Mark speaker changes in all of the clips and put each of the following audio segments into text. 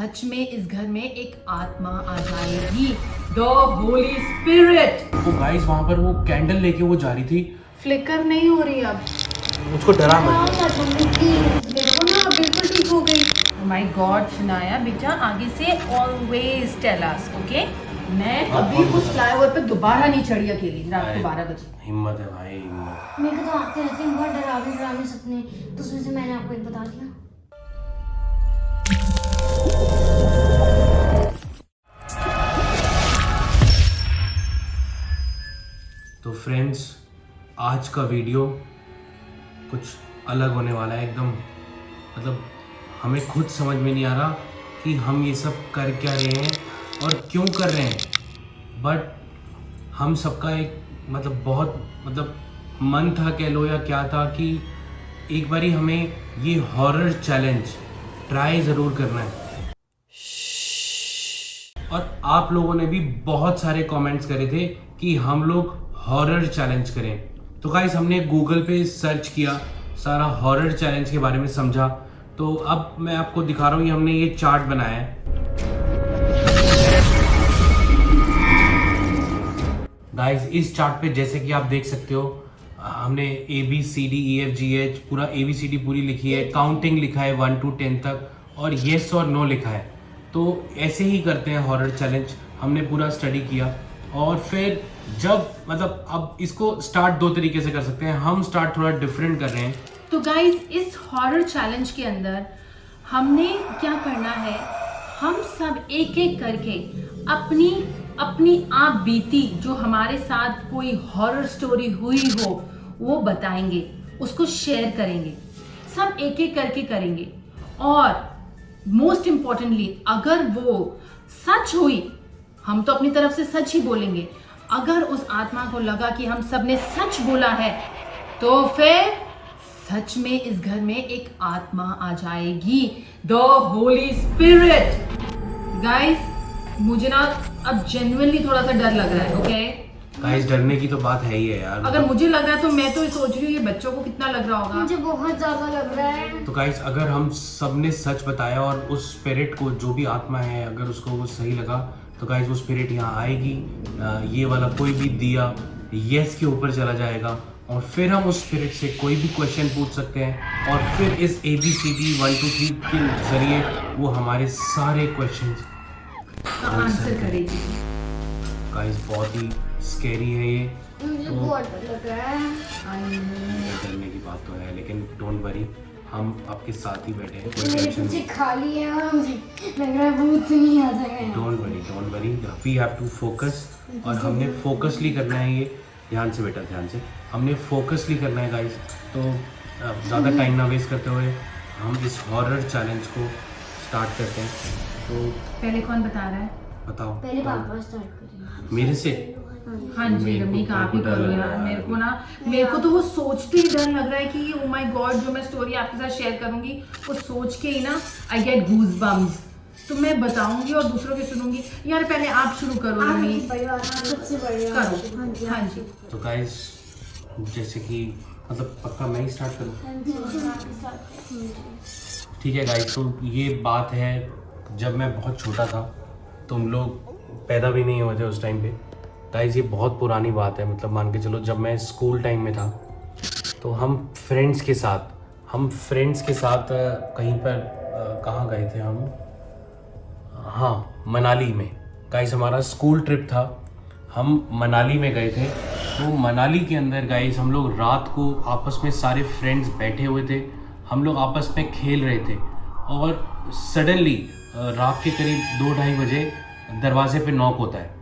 Speaker 1: सच में इस घर में एक आत्मा आ जाएगी, द होली स्पिरिट।
Speaker 2: वो गाइस वहाँ पर वो कैंडल लेके वो जा रही थी।
Speaker 1: फ्लिकर नहीं हो रही अब।
Speaker 2: मुझको डरा मत।
Speaker 1: देखो ना बिल्कुल ठीक हो गई। माय गॉड शनाया बेटा, आगे से ऑलवेज टेल अस, ओके? मैं कभी उस फ्लाईओवर पे दोबारा नहीं चढ़ी अकेली रात को 12 बजे।
Speaker 2: हिम्मत है भाई, हिम्मत।
Speaker 3: मेरे को तो आते रहते हैं बहुत डरावने सपने, तो उसमें से मैंने आपको एक बता दिया।
Speaker 2: तो फ्रेंड्स, आज का वीडियो कुछ अलग होने वाला है एकदम। मतलब हमें खुद समझ में नहीं आ रहा कि हम ये सब कर क्या रहे हैं और क्यों कर रहे हैं। बट हम सबका एक बहुत मन था, कह लो या क्या था, कि एक बारी हमें ये हॉरर चैलेंज ट्राई ज़रूर करना है। और आप लोगों ने भी बहुत सारे कमेंट्स करे थे कि हम लोग हॉरर चैलेंज करें। तो गाइस हमने गूगल पे सर्च किया, सारा हॉरर चैलेंज के बारे में समझा। तो अब मैं आपको दिखा रहा हूँ, ये हमने ये चार्ट बनाया है। गाइस इस चार्ट पे जैसे कि आप देख सकते हो, हमने ABCDEFGH पूरा ABCD पूरी लिखी है, काउंटिंग लिखा है 1 to 10 तक, और येस और नो लिखा है। तो ऐसे ही करते हैं हॉरर चैलेंज। हमने पूरा स्टडी किया और फिर जब अब इसको स्टार्ट दो तरीके से कर सकते हैं। हम स्टार्ट थोड़ा डिफरेंट कर रहे हैं।
Speaker 1: तो गाइज इस हॉरर चैलेंज के अंदर हमने क्या करना है, हम सब एक एक करके अपनी आप बीती जो हमारे साथ कोई हॉरर स्टोरी हुई हो वो बताएंगे, उसको शेयर करेंगे, सब एक एक करके करेंगे। और मोस्ट इम्पॉर्टेंटली अगर वो सच हुई, हम तो अपनी तरफ से सच ही बोलेंगे, अगर उस आत्मा को लगा कि हम सब ने सच बोला है तो फिर सच में इस घर में एक आत्मा आ जाएगी, द होली स्पिरिट। गाइस मुझे ना अब जेन्युइनली थोड़ा सा डर लग रहा है, ओके?
Speaker 2: गाइस डरने की तो बात है ही है यार।
Speaker 1: अगर मुझे लग रहा है तो मैं तो सोच रही हूँ ये बच्चों को कितना लग रहा होगा।
Speaker 3: मुझे बहुत ज्यादा लग रहा है।
Speaker 2: तो गाइस अगर हम सब ने सच बताया और उस स्पिरिट को, जो भी आत्मा है, अगर उसको वो सही लगा, तो गाइस वो स्पिरिट यहाँ आएगी। ये वाला कोई भी दिया यस के ऊपर चला जाएगा और फिर हम उस स्पिरिट से कोई भी क्वेश्चन पूछ सकते हैं और फिर इस ABCD 1 to 3 के जरिए वो हमारे सारे क्वेश्चंस
Speaker 1: का आंसर करेगी।
Speaker 2: गाइस बहुत ही स्कैरी है ये।
Speaker 3: मुझे बहुत डर लग रहा है।
Speaker 2: डरने की बात तो है, लेकिन डोंट वरी, हम आपके साथ ही बैठे हैं, कोई
Speaker 3: मेरे
Speaker 2: टेंशन
Speaker 3: पीछे
Speaker 2: नहीं।
Speaker 3: खाली है और मुझे लग रहा है भूत नहीं आ जाएगा।
Speaker 2: Don't worry, we have to focus. और हमने फोकसली करना है ये। ध्यान से बेटा, ध्यान से। हमने फोकसली करना है गाइस। तो ज़्यादा टाइम ना वेस्ट करते हुए हम इस हॉरर चैलेंज को स्टार्ट करते हैं। तो
Speaker 1: पहले कौन बता रहा है?
Speaker 2: बताओ।
Speaker 3: पहले पापा स्टार्ट करेंगे
Speaker 2: मेरे से?
Speaker 1: हाँ जी रमीक, आप ही करो यार। मेरे को तो वो सोचते ही डर लग रहा है कि ओ माय गॉड, जो मैं स्टोरी आपके साथ शेयर करूंगी वो सोच के ही ना आई गेट गूज बम्स। तो मैं बताऊंगी और दूसरों की सुनूंगी। यार पहले आप शुरू करो रमीक, करो। हाँ जी।
Speaker 2: तो गाइस जैसे कि पक्का मैं ही स्टार्ट करूँ? ठीक है गाइस, तो ये बात है जब मैं बहुत छोटा था, तुम लोग पैदा भी नहीं हुए थे उस टाइम पे। गाइस ये बहुत पुरानी बात है, मान के चलो जब मैं स्कूल टाइम में था, तो हम फ्रेंड्स के साथ कहीं पर कहाँ गए थे हम? हाँ, मनाली में। गाइस हमारा स्कूल ट्रिप था, हम मनाली में गए थे। तो मनाली के अंदर गाइस हम लोग रात को आपस में सारे फ्रेंड्स बैठे हुए थे, हम लोग आपस में खेल रहे थे और सडनली रात के करीब 2-2:30 बजे दरवाजे पे नॉक होता है।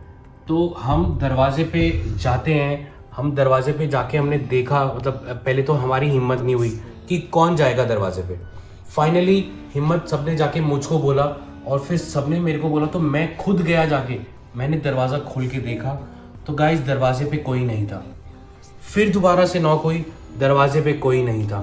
Speaker 2: तो हम दरवाजे पे जाते हैं। हम दरवाजे पे जाके हमने देखा, पहले तो हमारी हिम्मत नहीं हुई कि कौन जाएगा दरवाजे पे। फाइनली हिम्मत सबने जाके मुझको बोला और फिर सबने मेरे को बोला, तो मैं खुद गया जाके। मैंने दरवाज़ा खोल के देखा तो गाइस दरवाजे पे कोई नहीं था। फिर दोबारा से नॉक हुई, दरवाजे पे कोई नहीं था।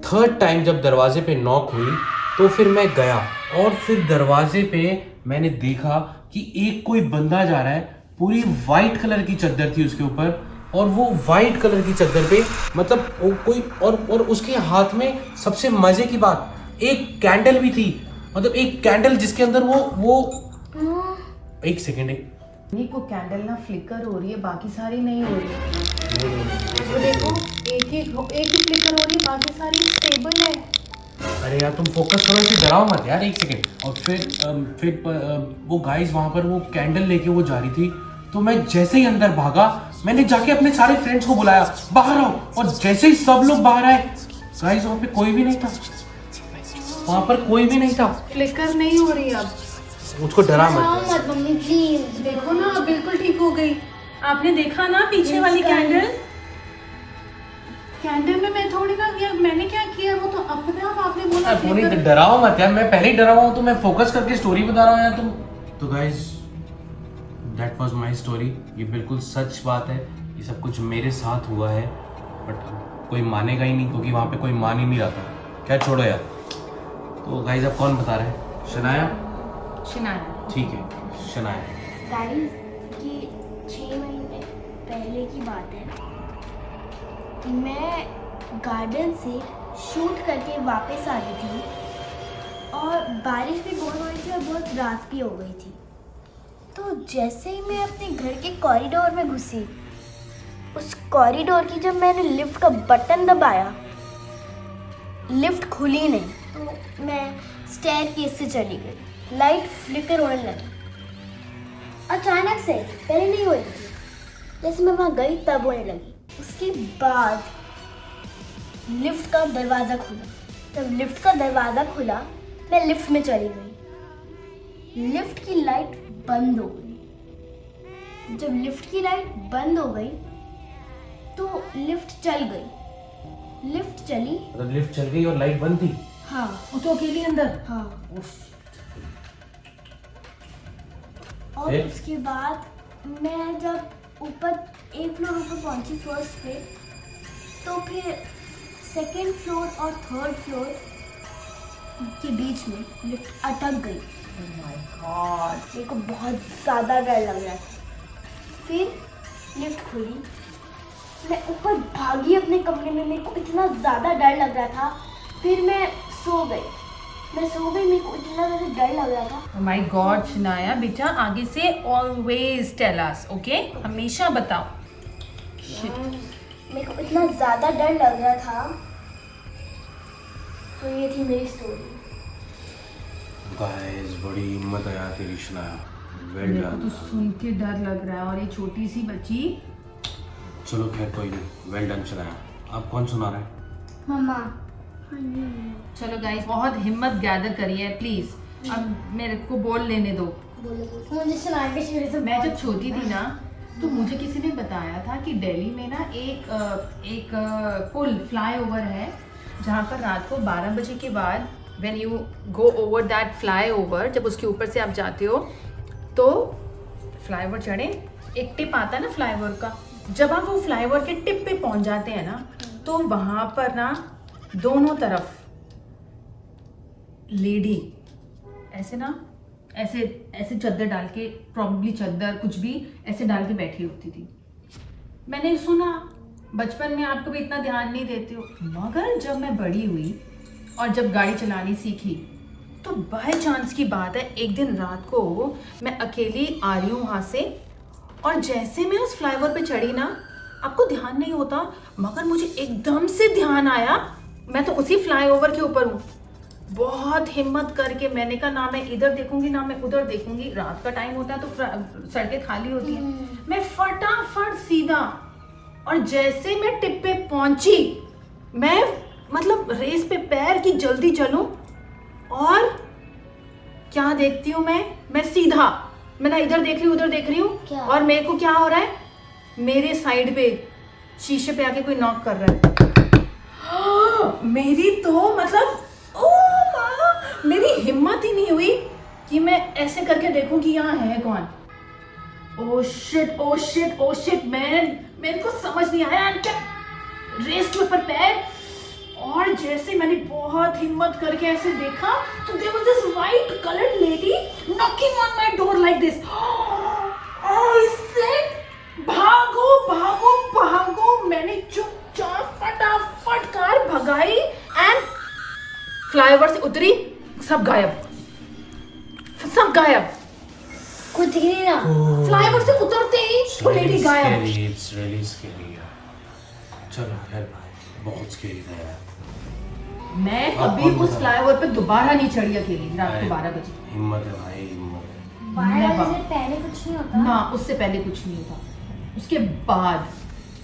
Speaker 2: थर्ड टाइम जब दरवाजे पे नॉक हुई तो फिर मैं गया और फिर दरवाजे पे मैंने देखा कि एक कोई बंदा जा रहा है, पूरी वाइट कलर की चद्दर थी उसके ऊपर, और वो वाइट कलर की चद्दर पे वो कोई और उसके हाथ में सबसे मजे की बात, एक कैंडल भी थी। मतलब एक कैंडल जिसके अंदर वो एक सेकेंड
Speaker 1: नहीं, वो कैंडल ना फ्लिकर हो रही है, बाकी सारी नहीं हो रही है। तो देखो एक ही फ्लिकर हो रही है, बाकी सारी स्टेबल है।
Speaker 2: अरे यार तुम फोकस करो, ऐसे डराओ मत यार, एक सेकेंड। और फिर वो गाइस वहां पर वो कैंडल लेके वो जा रही थी, तो मैं जैसे ही अंदर भागा, मैंने जाके अपने सारे फ्रेंड्स को बुलाया, बाहर आओ। और जैसे ही सब लोग बाहर आए गाइस, वहां पे कोई भी नहीं था, वहां पर कोई भी नहीं था।
Speaker 1: फ्लिकर नहीं हो रही अब।
Speaker 2: मुझको डरा
Speaker 3: हाँ
Speaker 2: मत।
Speaker 3: मत मम्मी प्लीज।
Speaker 1: देखो ना, अब बिल्कुल ठीक हो गई। आपने देखा ना पीछे वाली कैंडल में मैं थोड़ी ना किया, मैंने क्या किया, वो तो अपने आप आपने बोला
Speaker 2: पूरी
Speaker 1: flicker।
Speaker 2: डराओ मत यार, मैं पहले ही डरा हुआ हूँ, तो मैं फोकस करके स्टोरी बता रहा हूँ यार तुम। तो guys that was my story. ये बिल्कुल सच बात है, ये सब कुछ मेरे साथ हुआ है, बट कोई मानेगा ही नहीं क्योंकि वहाँ पे कोई मान ही नहीं रहा था। क्या छोड़ो यार। तो गाइस अब कौन बता रहा है? शनाया?
Speaker 1: शनाया।
Speaker 2: ठीक है, शनाया।
Speaker 3: गाइस ये 6 महीने पहले की बात है। मैं गार्डन से शूट करके वापस आ रही थी और बारिश भी बहुत हो रही थी और बहुत रात भी हो गई थी। तो जैसे ही मैं अपने घर के कॉरिडोर में घुसी, उस कॉरिडोर की जब मैंने लिफ्ट का बटन दबाया, लिफ्ट खुली नहीं, तो मैं स्टेयरकेस से चली गई। लाइट फ्लिकर होने लगी अचानक से, पहले नहीं हो रही थी। जैसे मैं वहाँ गई तब होने लगी। उसके बाद लिफ्ट का दरवाज़ा खुला। जब लिफ्ट का दरवाज़ा खुला, मैं लिफ्ट में चली गई। लिफ्ट की लाइट बंद हो गई। जब लिफ्ट की लाइट बंद हो गई तो लिफ्ट चल गई। लिफ्ट चली।
Speaker 2: मतलब लिफ्ट चल गई और लाइट बंद थी?
Speaker 3: हाँ।
Speaker 1: वो तो अकेली अंदर।
Speaker 3: हाँ। और
Speaker 2: फिर?
Speaker 3: उसके बाद मैं जब ऊपर एक फ्लोर ऊपर पहुंची फर्स्ट पे, तो फिर सेकंड फ्लोर और थर्ड फ्लोर के बीच में लिफ्ट अटक गई।
Speaker 1: Oh my God।
Speaker 3: मेरे को बहुत ज़्यादा डर लग रहा था। फिर लिफ्ट खुली, मैं ऊपर भागी अपने कमरे में। मेरे को इतना ज़्यादा डर लग रहा था। फिर मैं सो गई। मेरे को इतना ज़्यादा डर लग रहा था।
Speaker 1: Oh my God, शनाया बेटा, आगे से always tell us, okay? हमेशा बताओ।
Speaker 3: मेरे को इतना ज़्यादा डर लग रहा था। तो ये थी मेरी स्टोरी।
Speaker 2: गाइस बड़ी हिम्मत है यार तेरी शनाया, वेल
Speaker 1: मेरे को
Speaker 2: डन।
Speaker 1: तो सुन के डर लग रहा है, और ये छोटी सी बच्ची।
Speaker 2: चलो खैर कोई नहीं, वेल डन शनाया। अब कौन सुना रहा है?
Speaker 3: मम्मा।
Speaker 1: चलो गाइस, बहुत हिम्मत गैदर करी है, प्लीज अब मेरे को बोल लेने दो।
Speaker 3: बोलो। मुझे सुनाई के शुरू से
Speaker 1: मैं जब छोटी थी ना, तो मुझे किसी ने बताया था कि दिल्ली में ना एक पुल फ्लाईओवर है, जहाँ पर रात को 12 बजे के बाद when you go over that flyover, जब उसके ऊपर से आप जाते हो तो फ्लाईओवर चढ़े, एक टिप आता है ना फ्लाईओवर का, जब आप वो फ्लाईओवर के टिप पे पहुंच जाते हैं ना, तो वहाँ पर ना दोनों तरफ लेडी ऐसे ना ऐसे ऐसे चादर डाल के, प्रॉब्ली चादर कुछ भी ऐसे डाल के बैठी होती थी। मैंने सुना, बचपन में आप कभी इतना ध्यान नहीं देते हो, मगर जब मैं बड़ी हुई और जब गाड़ी चलानी सीखी, तो बाय चांस की बात है, एक दिन रात को मैं अकेली आ रही हूँ वहाँ से, और जैसे मैं उस फ्लाईओवर पे चढ़ी ना, आपको ध्यान नहीं होता, मगर मुझे एकदम से ध्यान आया, मैं तो उसी फ्लाईओवर के ऊपर हूँ। बहुत हिम्मत करके मैंने कहा, ना मैं इधर देखूंगी ना मैं उधर देखूंगी, रात का टाइम होता है तो सड़कें खाली होती हैं। मैं फटाफट सीधा, और जैसे मैं टिप पे पहुंची, मैं मतलब रेस पे पैर की जल्दी चलूं, और क्या देखती हूँ मैं सीधा, मैं ना इधर देख रही हूँ उधर देख रही
Speaker 3: क्या?
Speaker 1: हूँ, और मेरे को क्या हो रहा है, मेरे साइड पे शीशे पे आके कोई नॉक कर रहा है। मेरी तो मतलब मेरी हिम्मत ही नहीं हुई कि मैं ऐसे करके देखूं कि यहाँ है कौन। ओ शिट, मेरे को समझ नहीं आया, रेस के ऊपर पैर, और जैसे मैंने बहुत हिम्मत करके ऐसे देखा, तो there was this white coloured lady knocking on my door like this. I said भागो। मैंने चुपचाप फटाफट कार भगाई एंड फ्लाईओवर से उतरी, सब गायब। सब गायब।
Speaker 3: कुछ दिख नहीं रहा।
Speaker 1: फ्लाईओवर से उतरते ही वो लेडी गायब।
Speaker 2: इट्स रियली स्कैरी यार। चलो यार, बहुत स्कैरी था यार।
Speaker 1: मैं
Speaker 2: आप
Speaker 1: कभी
Speaker 2: कौन
Speaker 1: उस
Speaker 2: बता?
Speaker 1: फ्लाईओवर पे दोबारा नहीं चढ़ी अकेली रात को 12 बजे।
Speaker 2: हिम्मत है भाई, हिम्मत है।
Speaker 3: 12
Speaker 1: Never.
Speaker 3: बजे से पहले कुछ नहीं होता।
Speaker 1: ना उससे पहले कुछ नहीं था, उसके बाद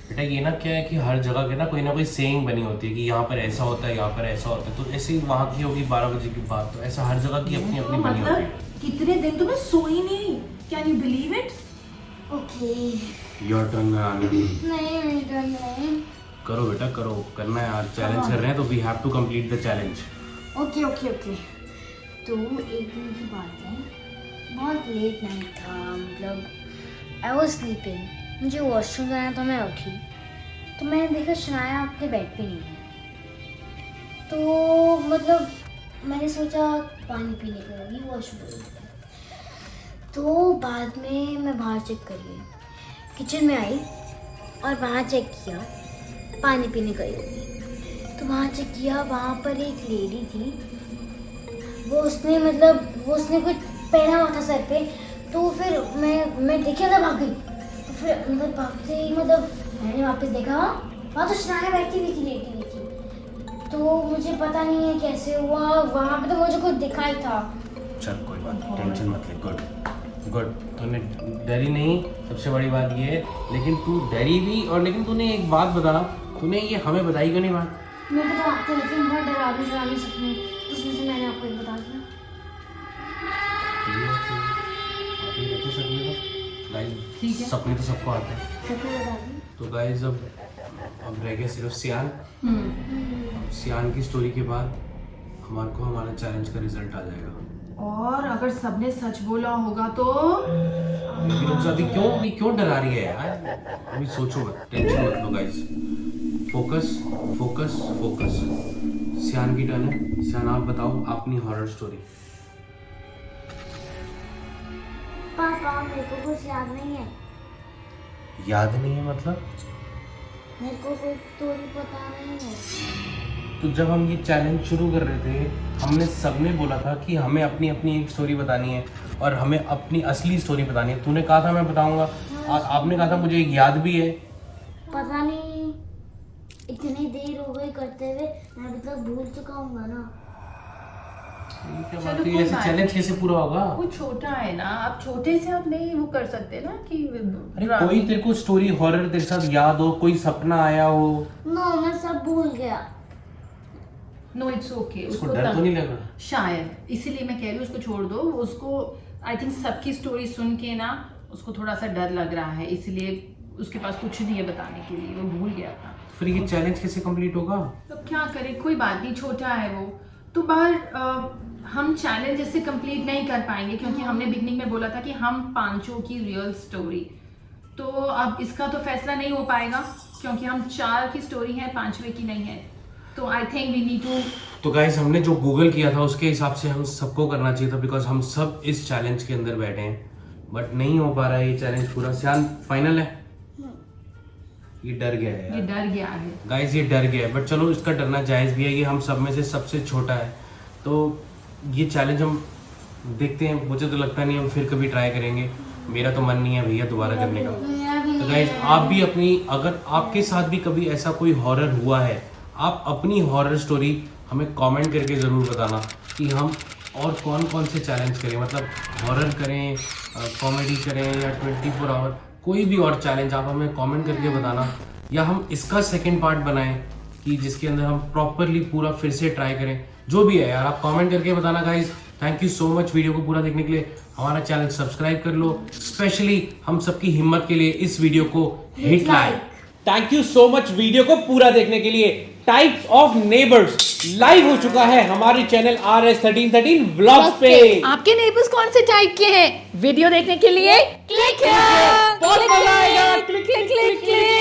Speaker 2: बेटा ये ना क्या है कि हर जगह के ना कोई सेइंग बनी होती है कि यहाँ पर ऐसा होता है, यहाँ पर ऐसा होता है। तो ऐसे ही वहाँ की होगी 12 बजे की बात, तो ऐसा हर जगह की अपनी अपनी बनी होती है।
Speaker 1: मतलब कितने दिन तो मैं सोई नहीं। Can you believe it?
Speaker 3: Okay.
Speaker 2: Your turn में आने दो।
Speaker 3: नहीं मेरा नहीं।
Speaker 2: करो बेटा करो, करना है यार, चैलेंज कर रहे हैं तो we have to complete the challenge.
Speaker 3: Okay okay okay. तो एक दिन की बात है, बहुत लेट नाइट था, मतलब आई वाज स्लीपिंग। मुझे वॉशरूम जाना था, मैं उठी तो मैंने देखा शनाया अपने बेड पे नहीं है। तो मतलब मैंने सोचा पानी पीने गई वॉशरूम गई। तो बाद में मैं बाहर चेक करी, किचन में आई और वहाँ चेक किया, पानी पीने गई होगी। तो वहाँ चेक किया, वहाँ पर एक लेडी थी, वो उसने कुछ पहना हुआ था सर पे। तो फिर मैं देखा था, भाग गई। तो फिर भागते ही मैंने वापस देखा, वहाँ तो शनाया बैठी हुई थी, लेटी हुई थी। तो मुझे पता नहीं है कैसे हुआ, वहाँ पे तो मुझे कुछ दिखा ही था।
Speaker 2: चल कोई बात नहीं, टेंशन मत ले। गुड गुड, तूने डरी नहीं, सबसे बड़ी बात ये है। लेकिन तू डरी भी, और लेकिन तूने एक बात बता, तूने ये हमें बताई क्यों नहीं बात?
Speaker 3: मैं तो आपको लेकिन बहुत डरावनी सपने, उसमें से मैंने आपको एक बता दिया।
Speaker 1: ठीक है।
Speaker 2: सपने तो सबको आते हैं।
Speaker 3: सपने बता दी।
Speaker 2: तो गाइस अब रह गया सिर्फ सियान। सियान की स्टोरी के बाद हमारा चैलेंज का रिजल्ट आ जाएगा।
Speaker 1: और अगर सबने सच बोला होगा तो
Speaker 2: लेकिन उनसे अभी क्यों डरा रही है यार? अभी सोचो मत, टेंशन मत लो गाइस। Focus focus focus. सियान की टर्न है। सियान आप बताओ अपनी हॉरर स्टोरी।
Speaker 3: पापा मेरे को कुछ याद नहीं है।
Speaker 2: याद नहीं है मतलब?
Speaker 3: मेरे को कोई स्टोरी पता नहीं है।
Speaker 2: तो जब हम ये चैलेंज शुरू कर रहे थे, हमने सबने बोला था कि हमें अपनी अपनी एक स्टोरी बतानी है और हमें अपनी असली स्टोरी बतानी है। तूने कहा था मैं बताऊंगा, और आपने कहा था मुझे एक याद भी है।
Speaker 3: पता नहीं इतनी देर हो गई करते हुए, मैं अभी तक भूल चुका हूँ ना।
Speaker 2: क्या
Speaker 1: चलो,
Speaker 2: बात है,
Speaker 1: कोई
Speaker 2: ऐसे
Speaker 1: बात
Speaker 2: चैलेंज
Speaker 1: नहीं।
Speaker 2: कैसे पूरा होगा?
Speaker 1: वो छोटा है ना, आप छोटे से आप नहीं वो कर सकते ना कि
Speaker 2: अरे कोई तेरे को स्टोरी हॉरर तेरे साथ याद हो, कोई सपना आया हो?
Speaker 3: नो मैं सब भूल गया।
Speaker 1: No it's okay.
Speaker 2: उसको डर तो नहीं लग रहा?
Speaker 1: शायद इसीलिए मैं कह रही हूँ उसको छोड़ दो। उसको आई थिंक सबकी स्टोरी सुन के ना उसको थोड़ा सा डर लग रहा है, इसलिए उसके पास कुछ नहीं है बताने के लिए, वो भूल गया था।
Speaker 2: फिर ये चैलेंज कैसे कंप्लीट होगा?
Speaker 1: तो क्या करे, कोई बात नहीं, छोटा है वो तो। बाहर हम चैलेंज इससे कंप्लीट नहीं कर पाएंगे क्योंकि हमने बिगनिंग में बोला था कि हम पांचों की रियल स्टोरी। तो अब इसका तो फैसला नहीं हो पाएगा क्योंकि हम 4 की स्टोरी है, 5वें की नहीं है। तो I think we need to.
Speaker 2: तो गाइस हमने जो गूगल किया था उसके हिसाब से हम सबको करना चाहिए था, बिकॉज हम सब इस चैलेंज के अंदर बैठे हैं, बट नहीं हो पा रहा है ये चैलेंज पूरा। सियान फाइनल है? ये डर गया है
Speaker 1: ये
Speaker 2: यार।
Speaker 1: डर गया है
Speaker 2: गाइस ये डर गया है, बट चलो इसका डरना जायज़ भी है। ये हम सब में से सबसे छोटा है, तो ये चैलेंज हम देखते हैं। मुझे तो लगता नहीं हम फिर कभी ट्राई करेंगे। मेरा तो मन नहीं है भैया दोबारा करने का। तो गाइस आप भी अपनी, अगर आपके साथ भी कभी ऐसा कोई हॉरर हुआ है, आप अपनी हॉरर स्टोरी हमें कमेंट करके ज़रूर बताना कि हम और कौन कौन से चैलेंज करें, मतलब हॉरर करें, कॉमेडी करें या 24 आवर, कोई भी और चैलेंज आप हमें कमेंट करके बताना। या हम इसका सेकंड पार्ट बनाएं कि जिसके अंदर हम प्रॉपरली पूरा फिर से ट्राई करें। जो भी है यार आप कमेंट करके बताना guys. Thank you so much video को पूरा देखने के लिए। हमारा चैनल सब्सक्राइब कर लो, स्पेशली हम सबकी हिम्मत के लिए इस वीडियो को hit like.
Speaker 4: Thank you so much video को पूरा देखने के लिए। टाइप्स ऑफ नेबर्स लाइव हो चुका है हमारे चैनल RS1313 व्लॉग्स पे।
Speaker 1: आपके नेबर्स कौन से टाइप के हैं वीडियो देखने के लिए? क्लिक
Speaker 4: बहुत मजा आएगा। Click click click click.